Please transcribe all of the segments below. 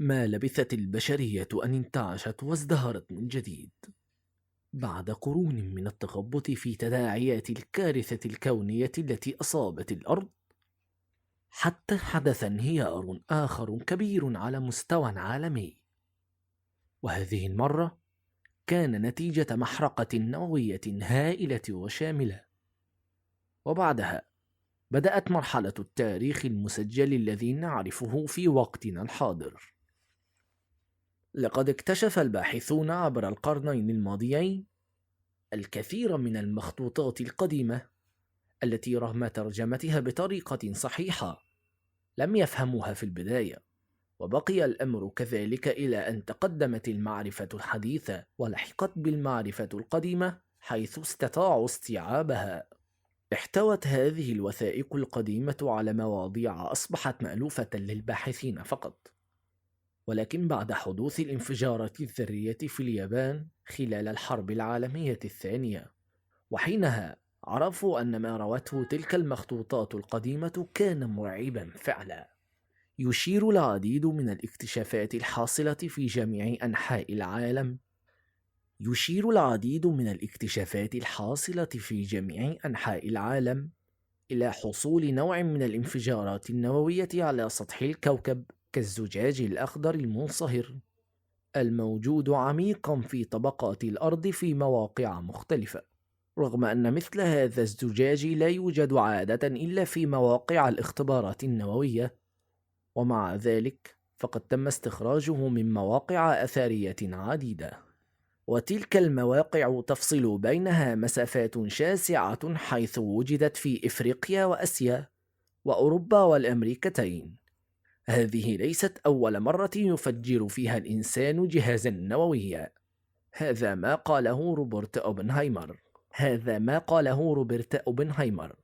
ما لبثت البشرية أن انتعشت وازدهرت من جديد بعد قرون من التخبط في تداعيات الكارثة الكونية التي أصابت الأرض، حتى حدث انهيار آخر كبير على مستوى عالمي، وهذه المرة كان نتيجة محرقة نووية هائلة وشاملة. وبعدها بدأت مرحلة التاريخ المسجل الذي نعرفه في وقتنا الحاضر. لقد اكتشف الباحثون عبر القرنين الماضيين الكثير من المخطوطات القديمة التي رغم ترجمتها بطريقة صحيحة لم يفهموها في البداية، وبقي الأمر كذلك إلى أن تقدمت المعرفة الحديثة ولحقت بالمعرفة القديمة حيث استطاعوا استيعابها. احتوت هذه الوثائق القديمة على مواضيع أصبحت مألوفة للباحثين فقط، ولكن بعد حدوث الانفجارات الذرية في اليابان خلال الحرب العالمية الثانية، وحينها عرفوا أن ما روته تلك المخطوطات القديمة كان مرعبا فعلا. يشير العديد من الاكتشافات الحاصلة في جميع أنحاء العالم إلى حصول نوع من الانفجارات النووية على سطح الكوكب كالزجاج الأخضر المنصهر الموجود عميقا في طبقات الأرض في مواقع مختلفة، رغم أن مثل هذا الزجاج لا يوجد عادة إلا في مواقع الاختبارات النووية، ومع ذلك فقد تم استخراجه من مواقع أثرية عديدة، وتلك المواقع تفصل بينها مسافات شاسعة حيث وجدت في إفريقيا وأسيا وأوروبا والأمريكتين. هذه ليست أول مرة يفجر فيها الإنسان جهازا نوويا. هذا ما قاله روبرت أوبنهايمر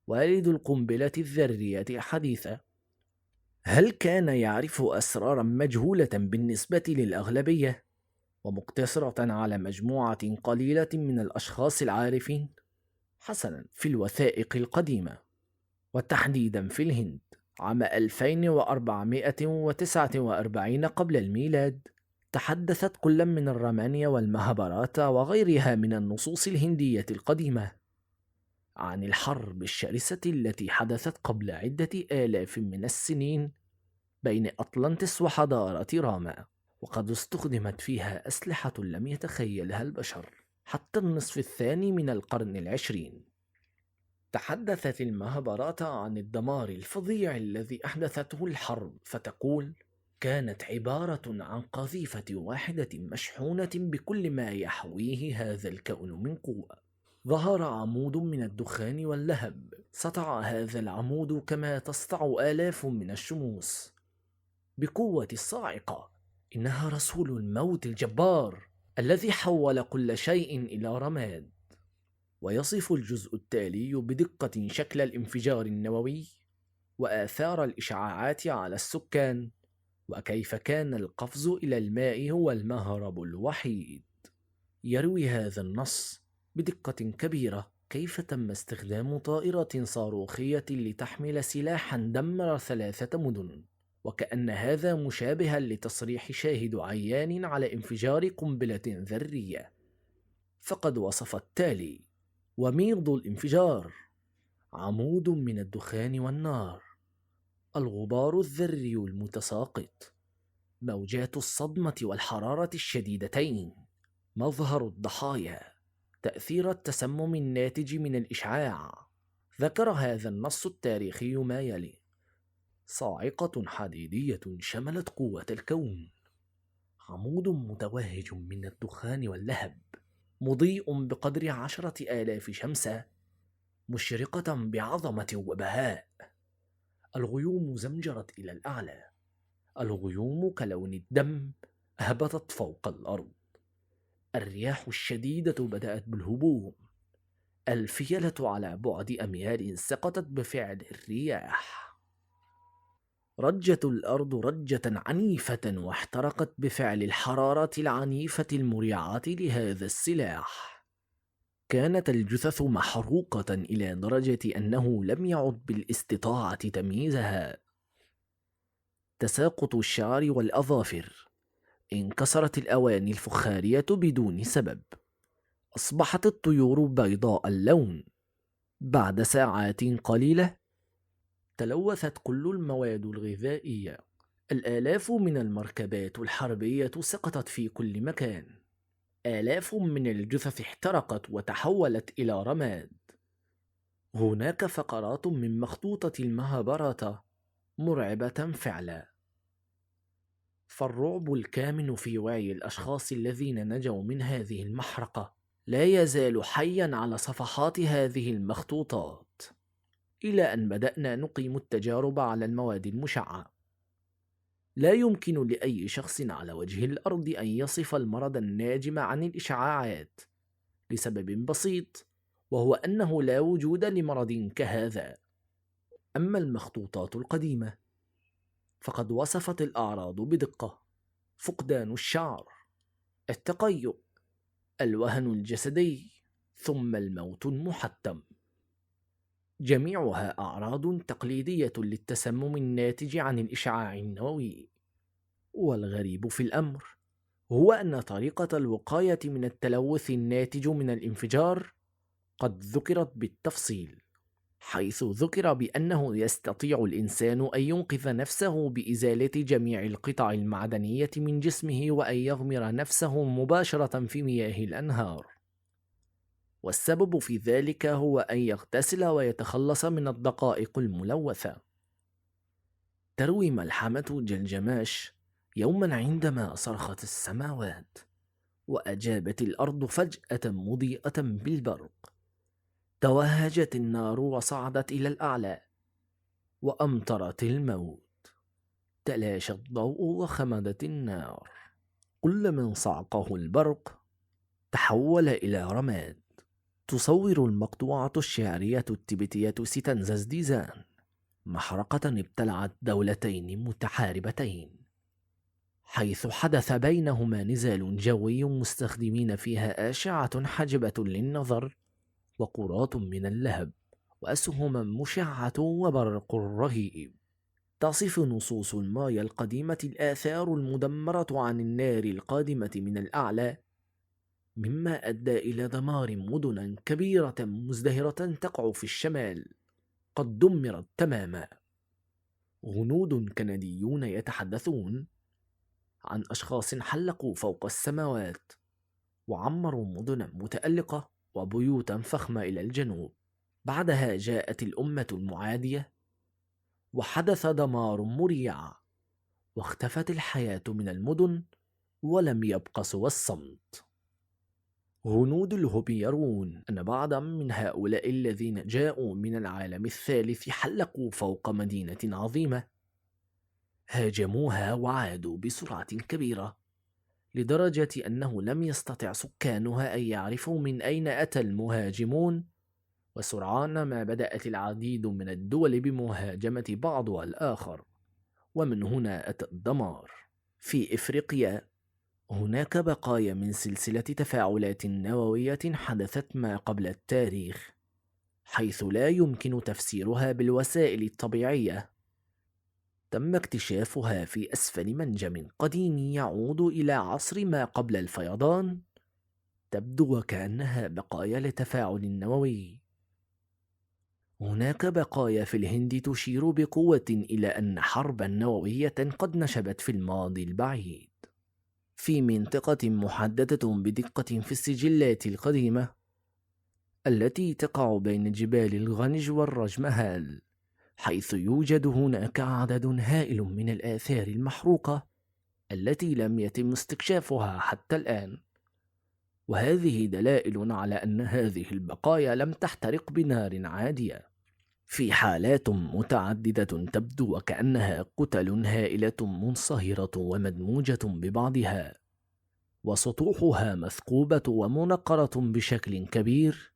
والد القنبلة الذرية حديثة. هل كان يعرف أسرارا مجهولة بالنسبة للأغلبية ومقتصرة على مجموعة قليلة من الأشخاص العارفين؟ حسنا، في الوثائق القديمة وتحديدا في الهند عام 2449 قبل الميلاد، تحدثت كل من الرامانيا والمهاباراتا وغيرها من النصوص الهندية القديمة عن الحرب الشرسة التي حدثت قبل عدة آلاف من السنين بين أطلنطس وحضارة راما، وقد استخدمت فيها أسلحة لم يتخيلها البشر حتى النصف الثاني من القرن العشرين. تحدثت المهاباراتا عن الدمار الفظيع الذي أحدثته الحرب، فتقول: كانت عبارة عن قذيفة واحدة مشحونة بكل ما يحويه هذا الكون من قوة. ظهر عمود من الدخان واللهب، سطع هذا العمود كما تسطع آلاف من الشموس بقوة الصاعقة. إنها رسول الموت الجبار الذي حول كل شيء إلى رماد. ويصف الجزء التالي بدقة شكل الانفجار النووي وآثار الإشعاعات على السكان، وكيف كان القفز إلى الماء هو المهرب الوحيد. يروي هذا النص بدقة كبيرة كيف تم استخدام طائرة صاروخية لتحمل سلاحا دمر 3 مدن، وكأن هذا مشابها لتصريح شاهد عيان على انفجار قنبلة ذرية. فقد وصف التالي: وميض الانفجار، عمود من الدخان والنار، الغبار الذري المتساقط، موجات الصدمة والحرارة الشديدتين، مظهر الضحايا، تأثير التسمم الناتج من الإشعاع. ذكر هذا النص التاريخي ما يلي: صاعقة حديدية شملت قوة الكون، عمود متوهج من الدخان واللهب، مضيء بقدر 10,000 شمسة، مشرقة بعظمة وبهاء. الغيوم زمجرت إلى الأعلى، الغيوم كلون الدم هبطت فوق الأرض، الرياح الشديدة بدأت بالهبوب، الفيلة على بعد أميال سقطت بفعل الرياح، رجت الأرض رجة عنيفة واحترقت بفعل الحرارة العنيفة المريعة لهذا السلاح. كانت الجثث محروقة إلى درجة أنه لم يعد بالاستطاعة تمييزها. تساقط الشعر والأظافر، انكسرت الأواني الفخارية بدون سبب، أصبحت الطيور بيضاء اللون. بعد ساعات قليلة تلوثت كل المواد الغذائية. الآلاف من المركبات الحربية سقطت في كل مكان. آلاف من الجثث احترقت وتحولت إلى رماد. هناك فقرات من مخطوطة المهابارata مرعبة فعلا. فالرعب الكامن في وعي الأشخاص الذين نجوا من هذه المحرقة لا يزال حيا على صفحات هذه المخطوطات، إلى أن بدأنا نقيم التجارب على المواد المشعة. لا يمكن لأي شخص على وجه الأرض أن يصف المرض الناجم عن الإشعاعات لسبب بسيط، وهو أنه لا وجود لمرض كهذا. أما المخطوطات القديمة فقد وصفت الأعراض بدقة: فقدان الشعر، التقيؤ، الوهن الجسدي، ثم الموت المحتم. جميعها أعراض تقليدية للتسمم الناتج عن الإشعاع النووي. والغريب في الأمر هو أن طريقة الوقاية من التلوث الناتج من الانفجار قد ذكرت بالتفصيل، حيث ذكر بأنه يستطيع الإنسان أن ينقذ نفسه بإزالة جميع القطع المعدنية من جسمه وأن يغمر نفسه مباشرة في مياه الأنهار. والسبب في ذلك هو أن يغتسل ويتخلص من الدقائق الملوثة. تروي ملحمة جلجماش يوما عندما صرخت السماوات وأجابت الأرض فجأة مضيئة بالبرق. توهجت النار وصعدت إلى الأعلى وأمطرت الموت. تلاشى الضوء وخمدت النار. كل من صعقه البرق تحول إلى رماد. تصور المقطوعة الشعرية التبتية ستنزز ديزان محرقة ابتلعت دولتين متحاربتين، حيث حدث بينهما نزال جوي مستخدمين فيها أشعة حجبة للنظر وقرات من اللهب وأسهم مشعة وبرق رهيب. تصف نصوص المايا القديمة الآثار المدمرة عن النار القادمة من الأعلى، مما أدى إلى دمار مدن كبيرة مزدهرة تقع في الشمال قد دمرت تماما. هنود كنديون يتحدثون عن أشخاص حلقوا فوق السماوات وعمروا مدنا متألقة وبيوتا فخمة إلى الجنوب. بعدها جاءت الأمة المعادية وحدث دمار مريع، واختفت الحياة من المدن ولم يبق سوى الصمت. هنود الهوبي يرون أن بعضا من هؤلاء الذين جاءوا من العالم الثالث حلقوا فوق مدينة عظيمة، هاجموها وعادوا بسرعة كبيرة، لدرجة أنه لم يستطع سكانها أن يعرفوا من أين أتى المهاجمون. وسرعان ما بدأت العديد من الدول بمهاجمة بعضها الآخر، ومن هنا أتى الدمار. في إفريقيا هناك بقايا من سلسلة تفاعلات نووية حدثت ما قبل التاريخ، حيث لا يمكن تفسيرها بالوسائل الطبيعية. تم اكتشافها في أسفل منجم قديم يعود إلى عصر ما قبل الفيضان، تبدو وكأنها بقايا لتفاعل نووي. هناك بقايا في الهند تشير بقوة إلى أن حربا نووية قد نشبت في الماضي البعيد. في منطقة محددة بدقة في السجلات القديمة التي تقع بين جبال الغنج والرجمهال، حيث يوجد هناك عدد هائل من الآثار المحروقة التي لم يتم استكشافها حتى الآن. وهذه دلائل على أن هذه البقايا لم تحترق بنار عادية. في حالات متعددة تبدو وكأنها كتل هائلة منصهرة ومدموجة ببعضها، وسطوحها مثقوبة ومنقرة بشكل كبير،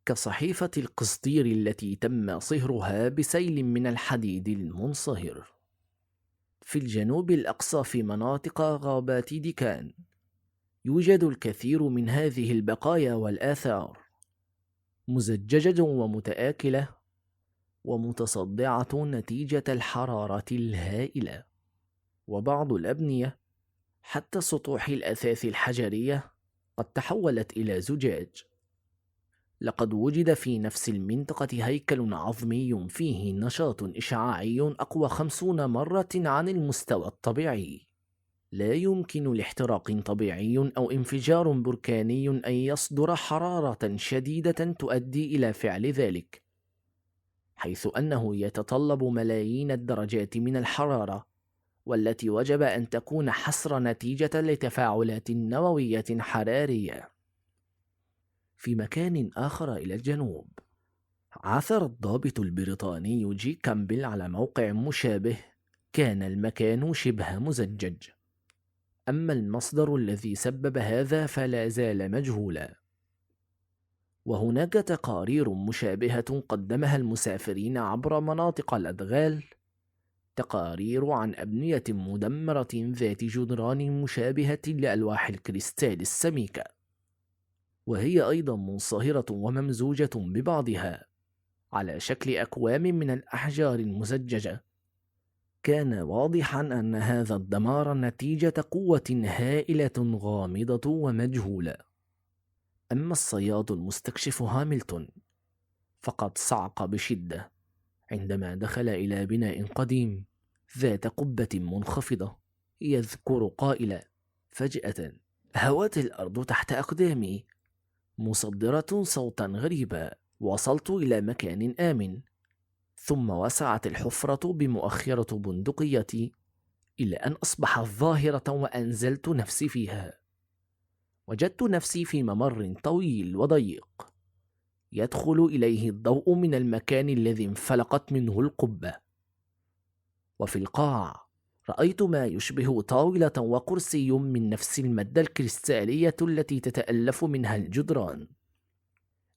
كصحيفة القسطير التي تم صهرها بسيل من الحديد المنصهر. في الجنوب الأقصى في مناطق غابات ديكان يوجد الكثير من هذه البقايا والآثار، مزججة ومتآكلة ومتصدعة نتيجة الحرارة الهائلة. وبعض الأبنية حتى سطوح الأثاث الحجرية قد تحولت إلى زجاج. لقد وجد في نفس المنطقة هيكل عظمي فيه نشاط إشعاعي أقوى 50 مرة عن المستوى الطبيعي. لا يمكن لاحتراق طبيعي أو انفجار بركاني أن يصدر حرارة شديدة تؤدي إلى فعل ذلك، حيث أنه يتطلب ملايين الدرجات من الحرارة، والتي وجب أن تكون حصر نتيجة لتفاعلات نووية حرارية. في مكان آخر إلى الجنوب، عثر الضابط البريطاني جي كامبل على موقع مشابه. كان المكان شبه مزجج، أما المصدر الذي سبب هذا فلا زال مجهولا. وهناك تقارير مشابهة قدمها المسافرين عبر مناطق الأدغال، تقارير عن أبنية مدمرة ذات جدران مشابهة لألواح الكريستال السميكة، وهي أيضا منصهرة وممزوجة ببعضها على شكل أكوام من الأحجار المزججة. كان واضحا أن هذا الدمار نتيجة قوة هائلة غامضة ومجهولة. أما الصياد المستكشف هاملتون فقد صعق بشدة عندما دخل إلى بناء قديم ذات قبة منخفضة، يذكر قائلا: فجأة هوت الأرض تحت أقدامي مصدرة صوتا غريبا. وصلت إلى مكان آمن، ثم وسعت الحفرة بمؤخرة بندقيتي إلى أن أصبحت ظاهرة وأنزلت نفسي فيها. وجدت نفسي في ممر طويل وضيق يدخل إليه الضوء من المكان الذي انفلقت منه القبة. وفي القاع رأيت ما يشبه طاولة وكرسي من نفس المادة الكريستالية التي تتألف منها الجدران.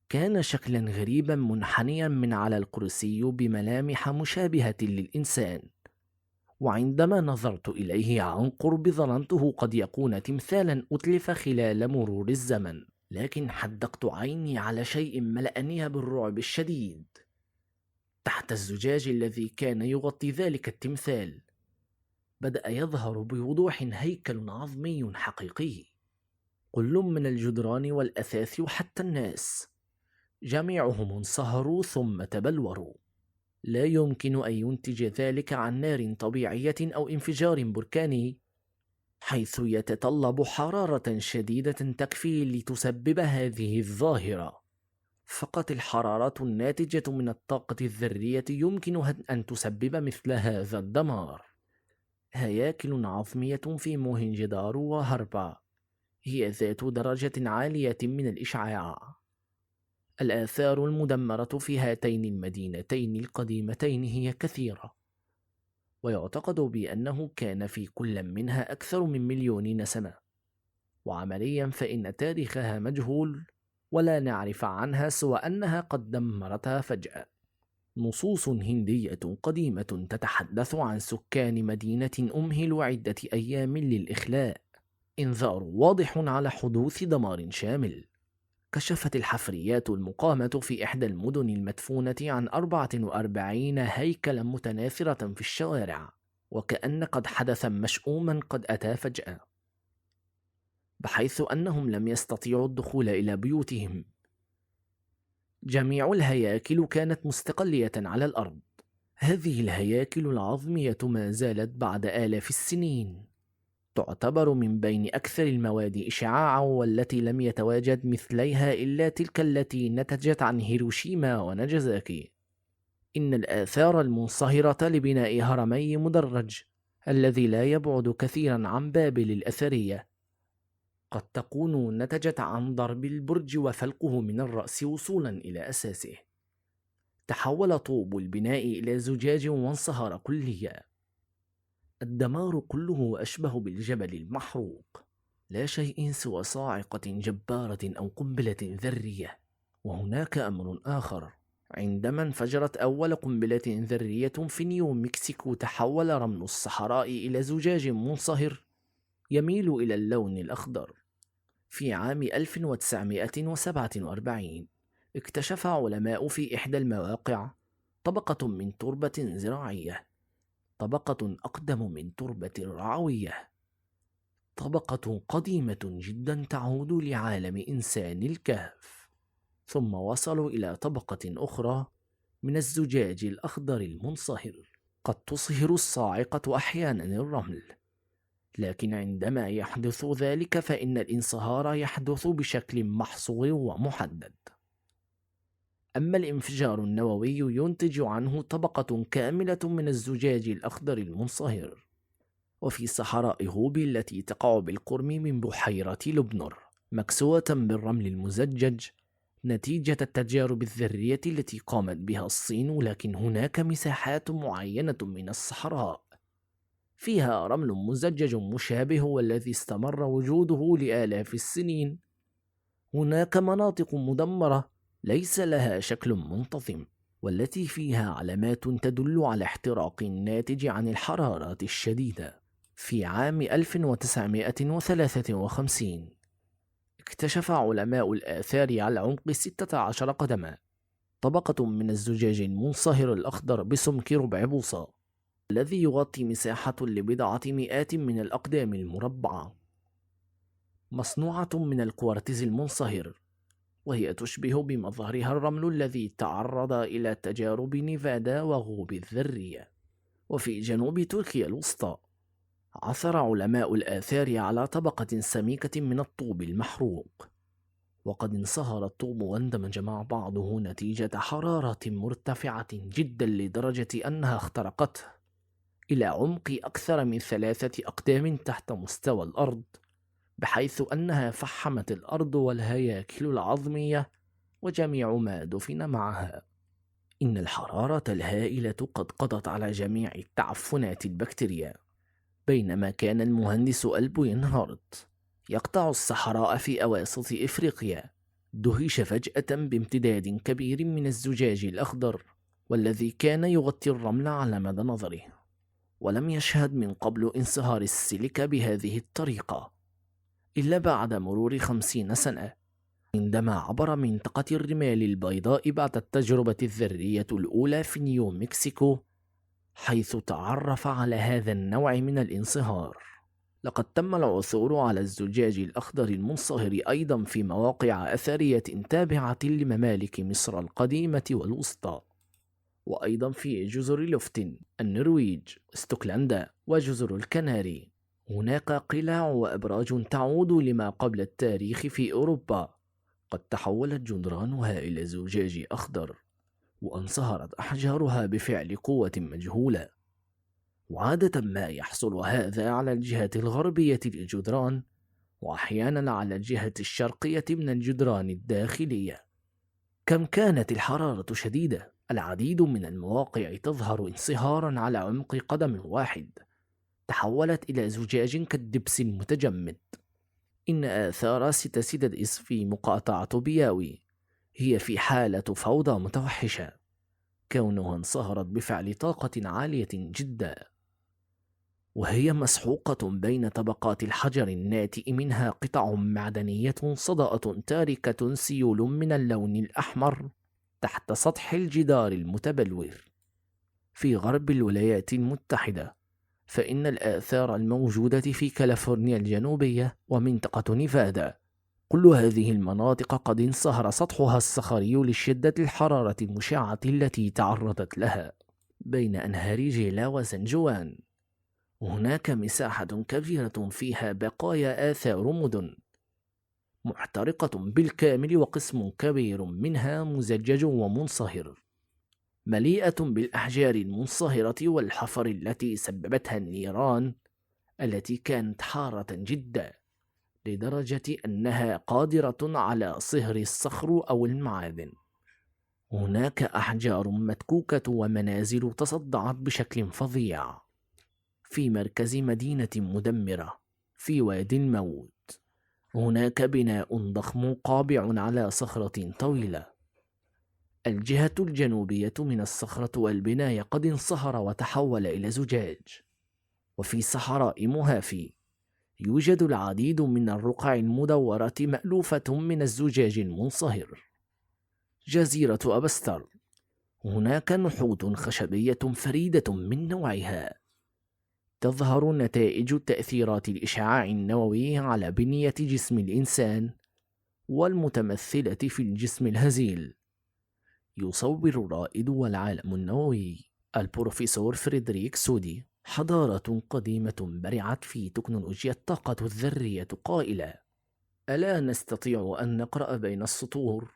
كان شكلا غريبا منحنيا من على الكرسي بملامح مشابهة للإنسان، وعندما نظرت إليه عن قرب ظننته قد يكون تمثالا أتلف خلال مرور الزمن. لكن حدقت عيني على شيء ملأني بالرعب الشديد. تحت الزجاج الذي كان يغطي ذلك التمثال بدأ يظهر بوضوح هيكل عظمي حقيقي، كل من الجدران والأثاث وحتى الناس، جميعهم انصهروا ثم تبلوروا. لا يمكن أن ينتج ذلك عن نار طبيعية أو انفجار بركاني، حيث يتطلب حرارة شديدة تكفي لتسبب هذه الظاهرة. فقط الحرارة الناتجة من الطاقة الذرية يمكنها أن تسبب مثل هذا الدمار. هياكل عظمية في موهنجدارو وهربا هي ذات درجة عالية من الإشعاع. الآثار المدمرة في هاتين المدينتين القديمتين هي كثيرة، ويعتقد بأنه كان في كل منها أكثر من 1,000,000 سنة، وعمليا فإن تاريخها مجهول، ولا نعرف عنها سوى أنها قد دمرتها فجأة. نصوص هندية قديمة تتحدث عن سكان مدينة أمهلوا عدة أيام للإخلاء، إنذار واضح على حدوث دمار شامل. كشفت الحفريات المقامة في إحدى المدن المدفونة عن 44 هيكلا متناثرة في الشوارع، وكأن قد حدثا مشؤوما قد أتى فجأة، بحيث أنهم لم يستطيعوا الدخول إلى بيوتهم. جميع الهياكل كانت مستقلية على الأرض. هذه الهياكل العظمية ما زالت بعد آلاف السنين تعتبر من بين أكثر المواد إشعاعا، والتي لم يتواجد مثليها إلا تلك التي نتجت عن هيروشيما وناجازاكي. إن الآثار المنصهرة لبناء هرمي مدرج الذي لا يبعد كثيرا عن بابل الأثرية قد تكون نتجت عن ضرب البرج وفلقه من الرأس وصولا إلى أساسه. تحول طوب البناء إلى زجاج وانصهر كليا. الدمار كله أشبه بالجبل المحروق، لا شيء سوى صاعقة جبارة أو قنبلة ذرية. وهناك أمر آخر: عندما انفجرت أول قنبلة ذرية في نيو مكسيكو تحول رمل الصحراء إلى زجاج منصهر يميل إلى اللون الأخضر. في عام 1947 اكتشف علماء في إحدى المواقع طبقة من تربة زراعية طبقة أقدم من تربة الرعوية، طبقة قديمة جدا تعود لعالم إنسان الكهف. ثم وصلوا إلى طبقة أخرى من الزجاج الأخضر المنصهر، قد تصهر الصاعقة أحيانا الرمل، لكن عندما يحدث ذلك فإن الانصهار يحدث بشكل محصور ومحدد. أما الانفجار النووي ينتج عنه طبقة كاملة من الزجاج الأخضر المنصهر. وفي صحراء هوبي التي تقع بالقرب من بحيرة لبنر مكسوة بالرمل المزجج نتيجة التجارب الذرية التي قامت بها الصين، لكن هناك مساحات معينة من الصحراء فيها رمل مزجج مشابه والذي استمر وجوده لآلاف السنين. هناك مناطق مدمرة ليس لها شكل منتظم، والتي فيها علامات تدل على احتراق ناتج عن الحرارات الشديدة. في عام 1953 اكتشف علماء الآثار على عمق 16 قدما طبقة من الزجاج المنصهر الأخضر بسمك ربع بوصة، الذي يغطي مساحة لبضعة مئات من الأقدام المربعة، مصنوعة من الكوارتز المنصهر، وهي تشبه بمظهرها الرمل الذي تعرض إلى تجارب نيفادا وغوبي الذرية. وفي جنوب تركيا الوسطى عثر علماء الآثار على طبقة سميكة من الطوب المحروق، وقد انصهر الطوب واندمج مع بعضه نتيجة حرارة مرتفعة جدا لدرجة أنها اخترقته إلى عمق أكثر من 3 أقدام تحت مستوى الأرض، بحيث أنها فحمت الأرض والهياكل العظمية وجميع ما دفن معها. إن الحرارة الهائلة قد قضت على جميع تعفنات البكتيريا، بينما كان المهندس ألبوينهارت يقطع الصحراء في أواسط إفريقيا دهش فجأة بامتداد كبير من الزجاج الأخضر، والذي كان يغطي الرمل على مدى نظره، ولم يشهد من قبل انصهار السيليكا بهذه الطريقة إلا بعد مرور 50 سنة، عندما عبر منطقة الرمال البيضاء بعد التجربة الذرية الأولى في نيو مكسيكو، حيث تعرف على هذا النوع من الانصهار. لقد تم العثور على الزجاج الأخضر المنصهر أيضا في مواقع أثرية تابعة لممالك مصر القديمة والوسطى، وأيضا في جزر لوفتن، النرويج، ستوكلندا، وجزر الكناري. هناك قلاع وأبراج تعود لما قبل التاريخ في أوروبا قد تحولت جدرانها إلى زجاج أخضر، وانصهرت أحجارها بفعل قوة مجهولة. وعادة ما يحصل هذا على الجهة الغربية للجدران، وأحيانا على الجهة الشرقية من الجدران الداخلية. كم كانت الحرارة شديدة، العديد من المواقع تظهر انصهارا على عمق قدم واحد تحولت إلى زجاج كالدبس المتجمد. إن آثار سيتاسيداديس في مقاطعة بياوي هي في حالة فوضى متوحشة، كونها انصهرت بفعل طاقة عالية جدا، وهي مسحوقة بين طبقات الحجر الناتئ منها قطع معدنية صدأة تاركة سيول من اللون الأحمر تحت سطح الجدار المتبلور. في غرب الولايات المتحدة فإن الآثار الموجودة في كاليفورنيا الجنوبية ومنطقة نيفادا، كل هذه المناطق قد انصهر سطحها الصخري لشدة الحرارة المشعة التي تعرضت لها بين أنهار جيلا وسان جوان. هناك مساحة كبيرة فيها بقايا آثار مدن محترقة بالكامل، وقسم كبير منها مزجج ومنصهر، مليئة بالأحجار المنصهرة والحفر التي سببتها النيران التي كانت حارة جدا لدرجة أنها قادرة على صهر الصخر أو المعادن. هناك أحجار متكوكة ومنازل تصدعت بشكل فظيع في مركز مدينة مدمرة في وادي الموت. هناك بناء ضخم قابع على صخرة طويلة. الجهة الجنوبية من الصخرة والبناية قد انصهر وتحول إلى زجاج. وفي صحراء موهافي يوجد العديد من الرقع المدورة مألوفة من الزجاج المنصهر. جزيرة أبستر، هناك نحوت خشبية فريدة من نوعها تظهر نتائج تأثيرات الإشعاع النووي على بنية جسم الإنسان والمتمثلة في الجسم الهزيل. يصور الرائد والعالم النووي البروفيسور فريدريك سودي حضارة قديمة برعت في تكنولوجيا الطاقة الذرية قائلة: ألا نستطيع أن نقرأ بين السطور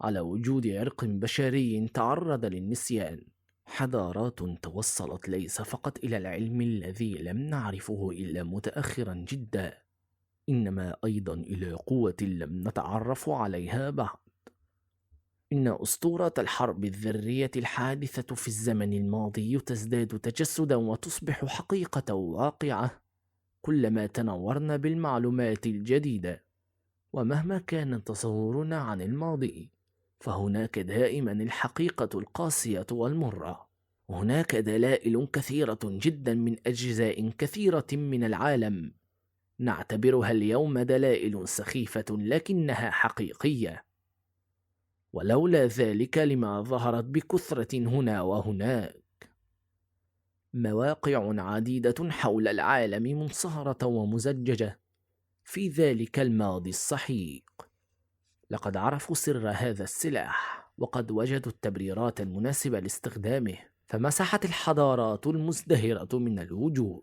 على وجود عرق بشري تعرض للنسيان؟ حضارات توصلت ليس فقط إلى العلم الذي لم نعرفه إلا متأخرا جدا، إنما أيضا إلى قوة لم نتعرف عليها بعد. إن أسطورة الحرب الذرية الحادثة في الزمن الماضي تزداد تجسدا وتصبح حقيقة واقعة كلما تنورنا بالمعلومات الجديدة. ومهما كان تصورنا عن الماضي، فهناك دائما الحقيقة القاسية والمرة. هناك دلائل كثيرة جدا من أجزاء كثيرة من العالم نعتبرها اليوم دلائل سخيفة لكنها حقيقية، ولولا ذلك لما ظهرت بكثرة هنا وهناك. مواقع عديدة حول العالم منصهرة ومزججة في ذلك الماضي السحيق. لقد عرفوا سر هذا السلاح وقد وجدوا التبريرات المناسبة لاستخدامه، فمسحت الحضارات المزدهرة من الوجود.